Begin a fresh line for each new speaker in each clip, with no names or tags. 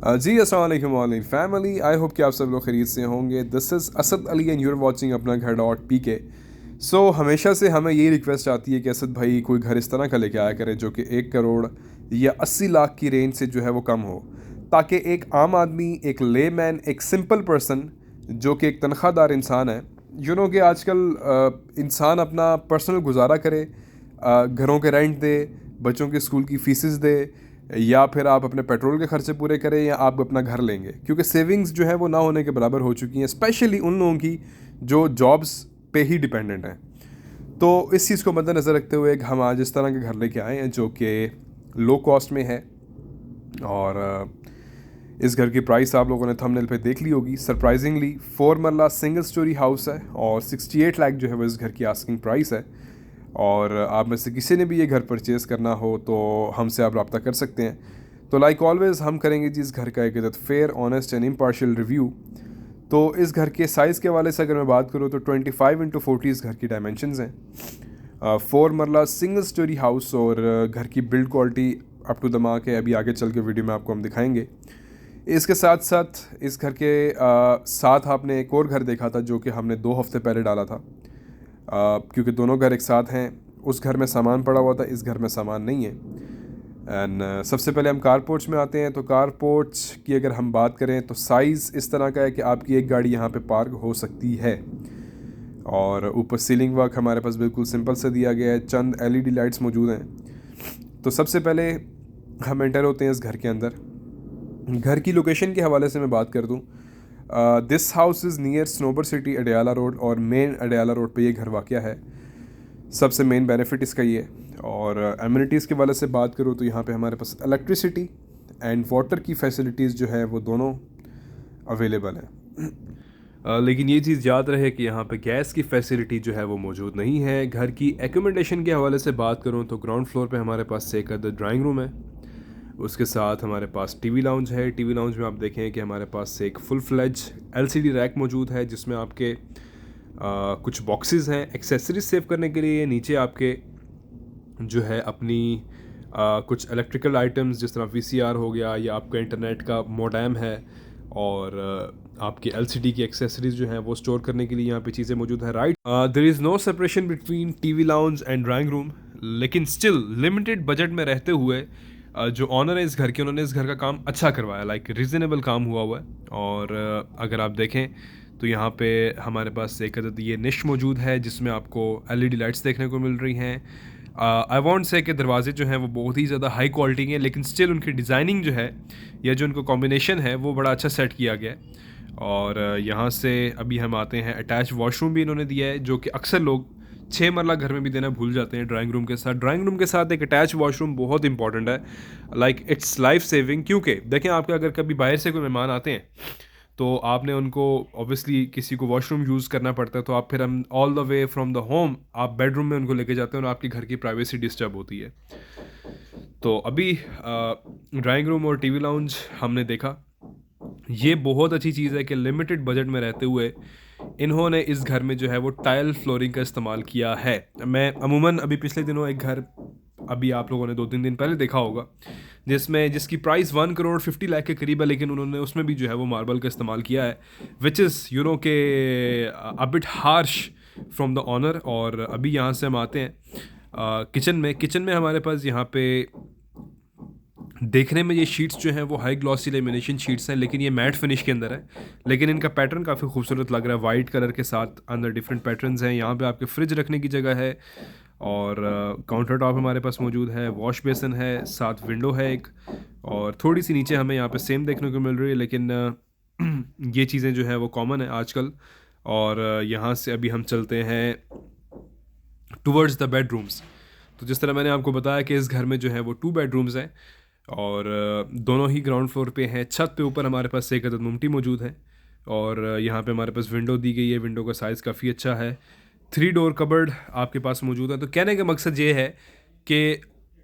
जी अस्सलाम वालेकुम all family. I hope कि आप सब लोग खरीद से होंगे। This is Asad Ali and your watching अपना घर डॉट पी के। सो हमेशा से हमें यही रिक्वेस्ट आती है कि असद भाई कोई घर इस तरह का लेके आया करे जो कि 1 करोड़ या 80 लाख की रेंज से जो है वो कम हो, ताकि एक आम आदमी, एक लेमैन, एक सिंपल पर्सन जो कि एक तनख्वाहदार इंसान है, कि आजकल इंसान अपना पर्सनल गुजारा करे, घरों के रेंट दे, बच्चों के स्कूल की फीसेस दे, या फिर आप अपने पेट्रोल के खर्चे पूरे करें, या आप अपना घर लेंगे, क्योंकि सेविंग्स जो है वो ना होने के बराबर हो चुकी हैं, स्पेशली उन लोगों की जो जॉब्स पे ही डिपेंडेंट हैं। तो इस चीज़ को मद्देनज़र रखते हुए हम आज इस तरह के घर लेके आए हैं जो कि लो कॉस्ट में है। और इस घर की प्राइस आप लोगों ने थंबनेल पे देख ली होगी। Surprisingly 4 marla single storey house है और 68 लाख जो है वो इस घर की आस्किंग प्राइस है। और आप में से किसी ने भी ये घर परचेज़ करना हो तो हमसे आप रब्ता कर सकते हैं। तो लाइक ऑलवेज़ हम करेंगे जी इस घर का एक fair, honest and impartial review. तो इस घर के साइज़ के हवाले से अगर मैं बात करूँ तो 25x40 इस घर की डायमेंशंस हैं। 4 मरला सिंगल स्टोरी हाउस, और घर की build quality up to the mark है। अभी आगे चल के वीडियो में आपको हम दिखाएंगे। इसके साथ साथ इस घर के साथ आपने एक और घर देखा था जो कि हमने 2 हफ्ते पहले डाला था, क्योंकि दोनों घर एक साथ हैं। उस घर में सामान पड़ा हुआ था, इस घर में सामान नहीं है। एंड सबसे पहले हम कार पोर्च में आते हैं। तो कार पोर्च की अगर हम बात करें तो साइज़ इस तरह का है कि आपकी एक गाड़ी यहाँ पे पार्क हो सकती है। और ऊपर सीलिंग वर्क हमारे पास बिल्कुल सिंपल से दिया गया है, चंद एलईडी लाइट्स मौजूद हैं। तो सबसे पहले हम एंटर होते हैं इस घर के अंदर। घर की लोकेशन के हवाले से मैं बात कर दूं, this house is near Snober city Adiala road, और मेन अडयाला रोड पे ये घर वाक़या है। सबसे मेन बेनिफिट इसका ये है। और एमिनिटीज़ के वाले से बात करूँ तो यहाँ पे हमारे पास इलेक्ट्रिसिटी एंड वाटर की फैसिलिटीज़ जो है वो दोनों अवेलेबल हैं। लेकिन ये चीज़ याद रहे कि यहाँ पे गैस की फैसिलिटी जो है वो मौजूद नहीं है। घर की एकोमोडेशन के हवाले से बात करूँ तो ग्राउंड फ्लोर पे हमारे पास एक अदद ड्राइंग रूम है। उसके साथ हमारे पास टीवी लाउंज है। टीवी लाउंज में आप देखें कि हमारे पास एक फुल फ्लेज एलसीडी रैक मौजूद है, जिसमें आपके कुछ बॉक्सेस हैं एक्सेसरीज सेव करने के लिए। नीचे आपके जो है अपनी कुछ इलेक्ट्रिकल आइटम्स जिस तरह वीसीआर हो गया, या आपका इंटरनेट का मोडेम है, और आपकी एलसीडी की एक्सेसरीज जो हैं वो स्टोर करने के लिए यहाँ पे चीज़ें मौजूद है। Right, there is no separation between TV lounge and drawing room, लेकिन स्टिल लिमिटेड बजट में रहते हुए जो ऑनर है इस घर के, उन्होंने इस घर का काम अच्छा करवाया। लाइक रीज़नेबल काम हुआ है। और अगर आप देखें तो यहाँ पे हमारे पास एक अदद ये निश मौजूद है जिसमें आपको एलईडी लाइट्स देखने को मिल रही हैं। आई वॉन्ट से कि दरवाजे जो हैं वो बहुत ही ज़्यादा हाई क्वालिटी के हैं, लेकिन स्टिल उनकी डिज़ाइनिंग जो है या जो उनका कॉम्बिनेशन है वो बड़ा अच्छा सेट किया गया है। और यहाँ से अभी हम आते हैं, अटैच वॉशरूम भी इन्होंने दिया है, जो कि अक्सर लोग 6 मरला घर में भी देना भूल जाते हैं। ड्राइंग रूम के साथ, ड्राइंग रूम के साथ एक अटैच वॉशरूम बहुत इंपॉर्टेंट है। लाइक इट्स लाइफ सेविंग, क्योंकि देखें आपके अगर कभी बाहर से कोई मेहमान आते हैं तो आपने उनको ऑब्वियसली किसी को वॉशरूम यूज़ करना पड़ता है, तो आप फिर हम all the way from the home आप बेडरूम में उनको लेके जाते हैं और आपके घर की प्राइवेसी डिस्टर्ब होती है। तो अभी ड्राइंग रूम और टीवी लाउंज हमने देखा। ये बहुत अच्छी चीज़ है कि लिमिटेड बजट में रहते हुए इन्होंने इस घर में जो है वो टाइल फ्लोरिंग का इस्तेमाल किया है। मैं अमूमन अभी पिछले दिनों एक घर, अभी आप लोगों ने 2-3 दिन पहले देखा होगा, जिसकी प्राइस 1 करोड़ 50 लाख के करीब है, लेकिन उन्होंने उसमें भी जो है वो मार्बल का इस्तेमाल किया है, विच इज़ के a bit harsh from the owner. और अभी यहाँ से हम आते हैं किचन में हमारे पास यहाँ पे देखने में ये शीट्स जो हैं वो हाई ग्लॉसी लेमिनेशन शीट्स हैं, लेकिन ये मैट फिनिश के अंदर है। लेकिन इनका पैटर्न काफ़ी खूबसूरत लग रहा है, वाइट कलर के साथ अंदर डिफरेंट पैटर्न्स हैं। यहाँ पे आपके फ्रिज रखने की जगह है, और काउंटर टॉप हमारे पास मौजूद है, वॉश बेसिन है, साथ विंडो है एक, और थोड़ी सी नीचे हमें यहाँ पे सेम देखने को मिल रही है, लेकिन ये चीज़ें जो है वो कॉमन है आजकल। और यहाँ से अभी हम चलते हैं टूवर्ड्स द बेडरूम्स। तो जिस तरह मैंने आपको बताया कि इस घर में जो है वो 2 बेडरूम्स हैं, और दोनों ही ग्राउंड फ्लोर पे हैं। छत पे ऊपर हमारे पास एक अदद मुमटी मौजूद है, और यहाँ पे हमारे पास विंडो दी गई है। विंडो का साइज़ काफ़ी अच्छा है। 3 डोर कबर्ड आपके पास मौजूद है। तो कहने का मकसद ये है कि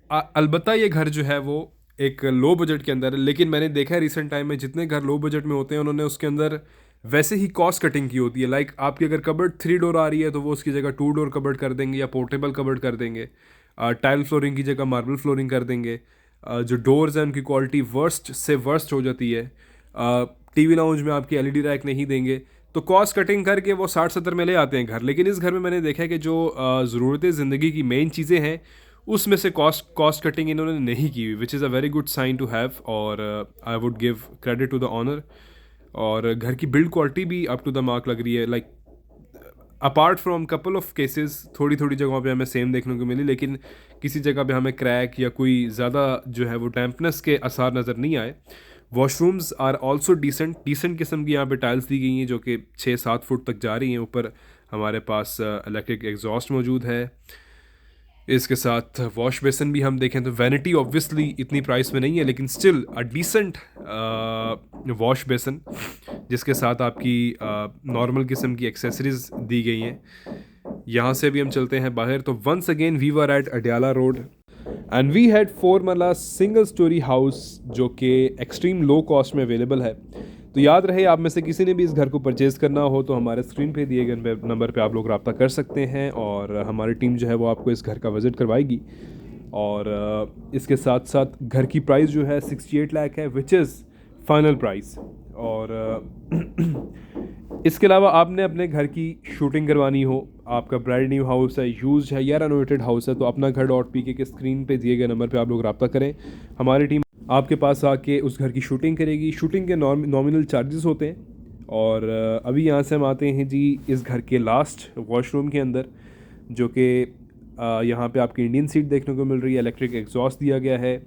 अलबत्ता ये घर जो है वो एक लो बजट के अंदर है, लेकिन मैंने देखा है रिसेंट टाइम में जितने घर लो बजट में होते हैं उन्होंने उसके अंदर वैसे ही कॉस्ट कटिंग की होती है। लाइक आपकी अगर कबर्ड 3 डोर आ रही है तो वो उसकी जगह 2 डोर कबर्ड कर देंगे, या पोर्टेबल कबर्ड कर देंगे। टाइल फ्लोरिंग की जगह मार्बल फ्लोरिंग कर देंगे। जो डोर्स हैं उनकी क्वालिटी वर्स्ट से वर्स्ट हो जाती है। टीवी लाउंज में आपकी एलईडी रैक नहीं देंगे, तो कॉस्ट कटिंग करके वो 60-70 में ले आते हैं घर। लेकिन इस घर में मैंने देखा है कि जो ज़रूरतें ज़िंदगी की मेन चीज़ें हैं उसमें से कॉस्ट कटिंग इन्होंने नहीं की हुई, which is a very good sign to have, और I would give credit to the owner. और घर की बिल्ड क्वालिटी भी अप टू द मार्क लग रही है। Like apart from couple of cases थोड़ी थोड़ी जगहों पे हमें सेम देखने को मिली, लेकिन किसी जगह पे हमें क्रैक या कोई ज़्यादा जो है वो डैम्पनेस के आसार नज़र नहीं आए। वॉशरूम्स आर ऑल्सो डिसेंट किस्म की यहाँ पे टाइल्स दी गई हैं जो कि 6-7 फुट तक जा रही हैं ऊपर। हमारे पास इलेक्ट्रिक एग्जॉस्ट मौजूद है। इसके साथ वॉश बेसन भी हम देखें तो वैनिटी ऑब्वियसली इतनी प्राइस में नहीं है, लेकिन still a decent wash basin जिसके साथ आपकी नॉर्मल किस्म की एक्सेसरीज दी गई हैं। यहाँ से भी हम चलते हैं बाहर, तो once again we were at Adiala road and we had 4 marla single storey house जो कि एक्सट्रीम लो कॉस्ट में अवेलेबल है। तो याद रहे, आप में से किसी ने भी इस घर को परचेज़ करना हो तो हमारे स्क्रीन पे दिए गए नंबर पे आप लोग रब्ता कर सकते हैं, और हमारी टीम जो है वो आपको इस घर का विज़िट करवाएगी। और इसके साथ साथ घर की प्राइस जो है 68 लाख है, विच इज़ फाइनल प्राइस। और इसके अलावा आपने अपने घर की शूटिंग करवानी हो, आपका ब्रांड न्यू हाउस है, यूज्ड है या रेनोवेटेड हाउस है, तो अपना घर .pk के स्क्रीन पे दिए गए नंबर पे आप लोग रब्ता करें। हमारी टीम आपके पास आके उस घर की शूटिंग करेगी। शूटिंग के नॉमिनल चार्जेस होते हैं। और अभी यहाँ से हम आते हैं जी इस घर के लास्ट वॉशरूम के अंदर, जो कि यहाँ पे आपकी इंडियन सीट देखने को मिल रही है, इलेक्ट्रिक एग्जॉस्ट दिया गया है।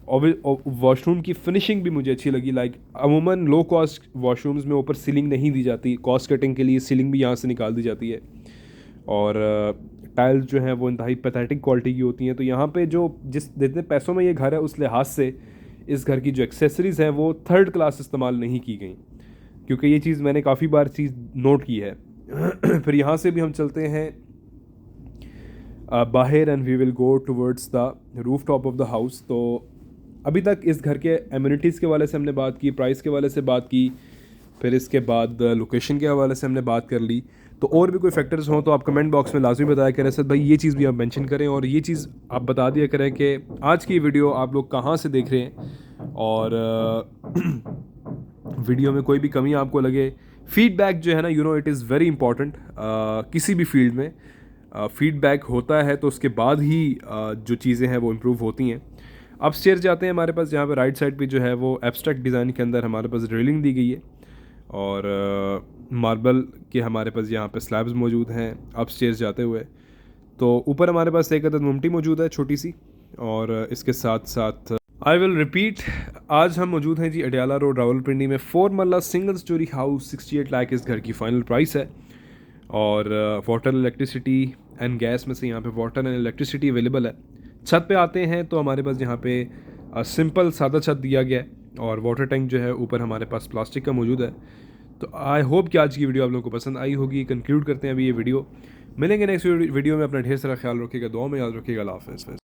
और वॉशरूम की फिनिशिंग भी मुझे अच्छी लगी। लाइक अमूमन लो कॉस्ट वॉशरूम्स में ऊपर सीलिंग नहीं दी जाती, कॉस्ट कटिंग के लिए सीलिंग भी यहाँ से निकाल दी जाती है। और टाइल्स जो हैं वो इंतहाई पैथेटिक क्वालिटी की होती हैं। तो यहाँ पे जो जिस जितने पैसों में ये घर है उस लिहाज से इस घर की जो एक्सेसरीज़ हैं वो थर्ड क्लास इस्तेमाल नहीं की गई, क्योंकि ये चीज़ मैंने काफ़ी बार चीज़ नोट की है। फिर यहाँ से भी हम चलते हैं बाहर and we will go towards the roof top of the house. तो अभी तक इस घर के एमिनिटीज़ के हवाले से हमने बात की, प्राइस के हवाले से बात की, फिर इसके बाद लोकेशन के हवाले से हमने बात कर ली। तो और भी कोई फैक्टर्स हों तो आप कमेंट बॉक्स में लाजमी बताया करें सर भाई, ये चीज़ भी आप मेंशन करें, और ये चीज़ आप बता दिया करें कि आज की वीडियो आप लोग कहाँ से देख रहे हैं। और वीडियो में कोई भी कमी आपको लगे, फीडबैक जो है ना, you know it is very important. किसी भी फील्ड में फीडबैक होता है तो उसके बाद ही जो चीज़ें हैं वो इम्प्रूव होती हैं। अब स्टेयर जाते हैं हमारे पास, जहाँ पे राइट साइड पे जो है वो एब्स्ट्रैक्ट डिज़ाइन के अंदर हमारे पास ड्रिलिंग दी गई है, और मार्बल के हमारे पास यहाँ पे स्लैब्स मौजूद हैं। अब स्टेयर जाते हुए तो ऊपर हमारे पास एक अदद मुमटी मौजूद है छोटी सी, और इसके साथ साथ आई विल रिपीट, आज हम मौजूद हैं जी अडयाला रोड रावलपिंडी में। 4 marla single storey house, 68 lakh इस घर की फ़ाइनल प्राइस है। और वाटर, इलेक्ट्रिसिटी एंड गैस में से यहाँ पे वाटर एंड इलेक्ट्रिसिटी अवेलेबल है। छत पे आते हैं तो हमारे पास यहाँ पे सिंपल सादा छत दिया गया है, और वाटर टैंक जो है ऊपर हमारे पास प्लास्टिक का मौजूद है। तो आई होप कि आज की वीडियो आप लोगों को पसंद आई होगी। कंक्लूड करते हैं अभी ये वीडियो, मिलेंगे नेक्स्ट वीडियो में। अपना ढेर सारा ख्याल रखिएगा, दुआ में याद रखिएगा। अल्लाह हाफ़िज़।